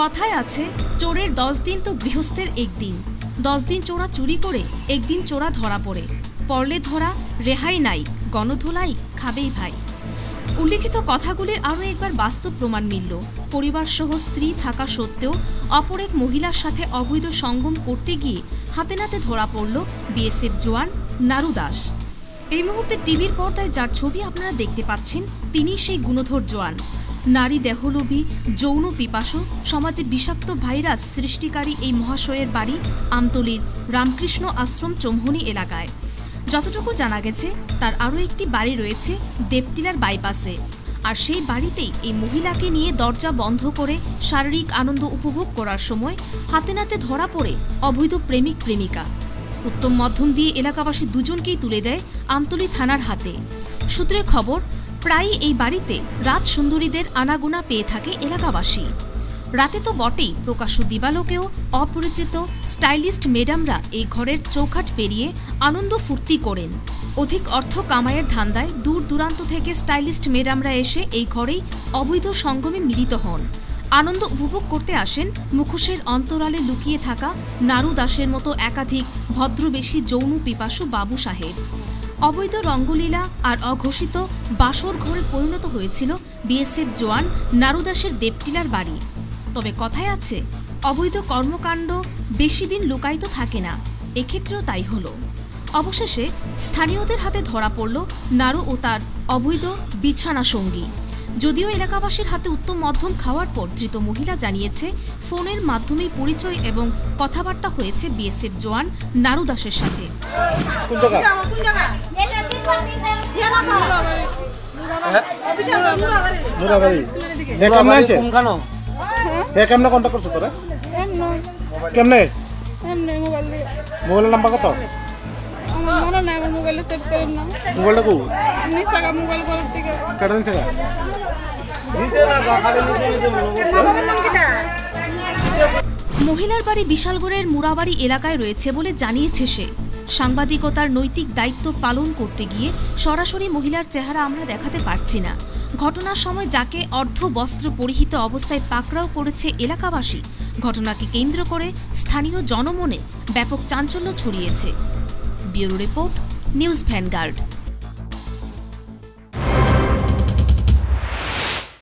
কথায় আছে চোরের 10 দিন তো গৃহস্থের একদিন। 10 দিন চোরা চুরি করে একদিন চোরা ধরা পড়ে, পড়লে ধরা রেহাই নাই, গণধোলাই খাবেই ভাই। উল্লিখিত কথাগুলির আরও একবার বাস্তব প্রমাণ মিলল। পরিবার সহ স্ত্রী থাকা সত্ত্বেও অপর এক মহিলার সাথে অবৈধ সঙ্গম করতে গিয়ে হাতে নাতে ধরা পড়ল বিএসএফ জওয়ান নারু দাস। এই মুহূর্তে টিভির পর্দায় যার ছবি আপনারা দেখতে পাচ্ছেন তিনিই সেই গুণধর জওয়ান। নারী দেহলোভী, যৌন পিপাসু, সমাজে বিষাক্ত ভাইরাস সৃষ্টিকারী এই মহাশয়ের বাড়ি আমতলীর রামকৃষ্ণ আশ্রম চৌমুহনী এলাকায়। যতটুকু জানা গেছে তার আরও একটি বাড়ি রয়েছে দেবটিলার বাইপাসে, আর সেই বাড়িতেই এই মহিলাকে নিয়ে দরজা বন্ধ করে শারীরিক আনন্দ উপভোগ করার সময় হাতে নাতে ধরা পড়ে অবৈধ প্রেমিক প্রেমিকা। উত্তম মধ্যম দিয়ে এলাকাবাসী দুজনকেই তুলে দেয় আমতলী থানার হাতে। সূত্রে খবর, প্রায়ই এই বাড়িতে রাত সুন্দরীদের আনাগোনা পেয়ে থাকে এলাকাবাসী। রাতে তো বটেই, প্রকাশ্য দিবালোকেও অপরিচিত স্টাইলিস্ট ম্যাডামরা এই ঘরের চৌখাট পেরিয়ে আনন্দ ফুর্তি করেন। অধিক অর্থ কামাইয়ের ধান্দায় দূর দূরান্ত থেকে স্টাইলিস্ট ম্যাডামরা এসে এই ঘরেই অবৈধ সঙ্গমে মিলিত হন। আনন্দ উপভোগ করতে আসেন মুখোশের অন্তরালে লুকিয়ে থাকা নারু দাসের মতো একাধিক ভদ্রবেশী যৌন পিপাসু বাবু সাহেব। অবৈধ রঙ্গলীলা আর অঘোষিত বাসর ঘরে পরিণত হয়েছিল বিএসএফ জওয়ান নারু দাসের দেবটিলার বাড়ি। তবে কথায় আছে অবৈধ কর্মকাণ্ড বেশি দিন লুকায়িত থাকে না, এক্ষেত্রেও তাই হলো। অবশেষে স্থানীয়দের হাতে ধরা পড়ল নারু ও তার অবৈধ বিছানা সঙ্গী। যদিও এলাকাবাসীর হাতে উত্তম মধ্যম খাওয়ার পর ধৃত মহিলা জানিয়েছে ফোনের মাধ্যমেই পরিচয় এবং কথাবার্তা হয়েছে বিএসএফ জওয়ান নারু দাসের সাথে। মোবাইলের নাম্বার কত? মহিলার বাড়ি বিশালগড়ের মুরাবাড়ি এলাকায় রয়েছে বলে জানিয়েছে সে। সাংবাদিকতার নৈতিক দায়িত্ব পালন করতে গিয়ে সরাসরি মহিলার চেহারা আমরা দেখাতে পারছি না। ঘটনার সময় যাকে অর্ধ বস্ত্র পরিহিত অবস্থায় পাকড়াও করেছে এলাকাবাসী, ঘটনাকে কেন্দ্র করে স্থানীয় জনমনে ব্যাপক চাঞ্চল্য ছড়িয়েছে। Bureau report, news vanguard.